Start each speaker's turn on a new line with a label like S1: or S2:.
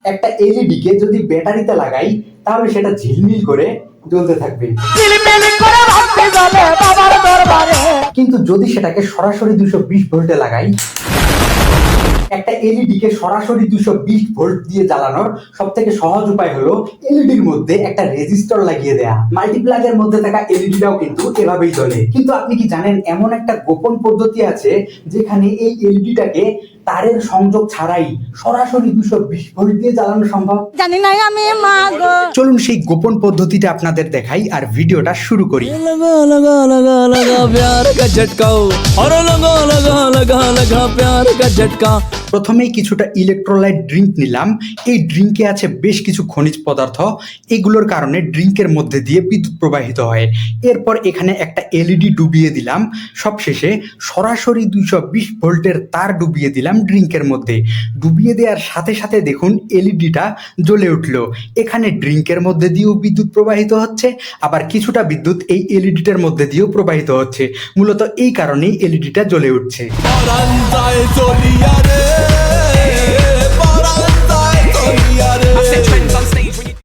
S1: একটা এলইডি কে যদি ব্যাটারিতে লাগাই তাহলে সেটা ঝিলমিল করে জ্বলতে থাকবে। কিন্তু যদি সেটাকে সরাসরি 220 ভোল্টে লাগাই, একটা এলইডি কে সরাসরি 220 ভোল্ট দিয়ে জ্বালানোর সবথেকে সহজ উপায় হলো এলইডির মধ্যে একটা রেজিস্টর লাগিয়ে দেয়া। মাল্টিপ্লাগের মধ্যে থাকা এলইডিটাও কিন্তু এভাবেই জ্বলে। কিন্তু আপনি কি জানেন এমন একটা গোপন পদ্ধতি আছে যেখানে এই এলইডিটাকে তারের সংযোগ ছাড়াই সরাসরি 220 ভোল্ট দিয়ে জ্বালানো সম্ভব?
S2: জানি না আমি মা গো।
S1: চলুন সেই গোপন পদ্ধতিটা আপনাদের দেখাই আর ভিডিওটা শুরু করি।
S3: लगा लगा लगा लगा प्यार का झटका और लगा लगा लगा लगा प्यार का झटका।
S1: প্রথমেই কিছুটা ইলেকট্রোলাইট ড্রিঙ্ক নিলাম। এই ড্রিঙ্কে আছে বেশ কিছু খনিজ পদার্থ, এগুলোর কারণে ড্রিঙ্কের মধ্যে দিয়ে বিদ্যুৎ প্রবাহিত হয়। এরপর এখানে একটা এলইডি ডুবিয়ে দিলাম। সবশেষে সরাসরি 220 ভোল্টের তার ডুবিয়ে দিলাম ড্রিঙ্কের মধ্যে। ডুবিয়ে দেওয়ার সাথে সাথে দেখুন এলইডিটা জ্বলে উঠলো। এখানে ড্রিঙ্কের মধ্যে দিয়েও বিদ্যুৎ প্রবাহিত হচ্ছে, আবার কিছুটা বিদ্যুৎ এই এলইডিটার মধ্যে দিয়েও প্রবাহিত হচ্ছে। মূলত এই কারণেই এলইডিটা জ্বলে উঠছে।
S3: और अंदाज़ चोलिया रे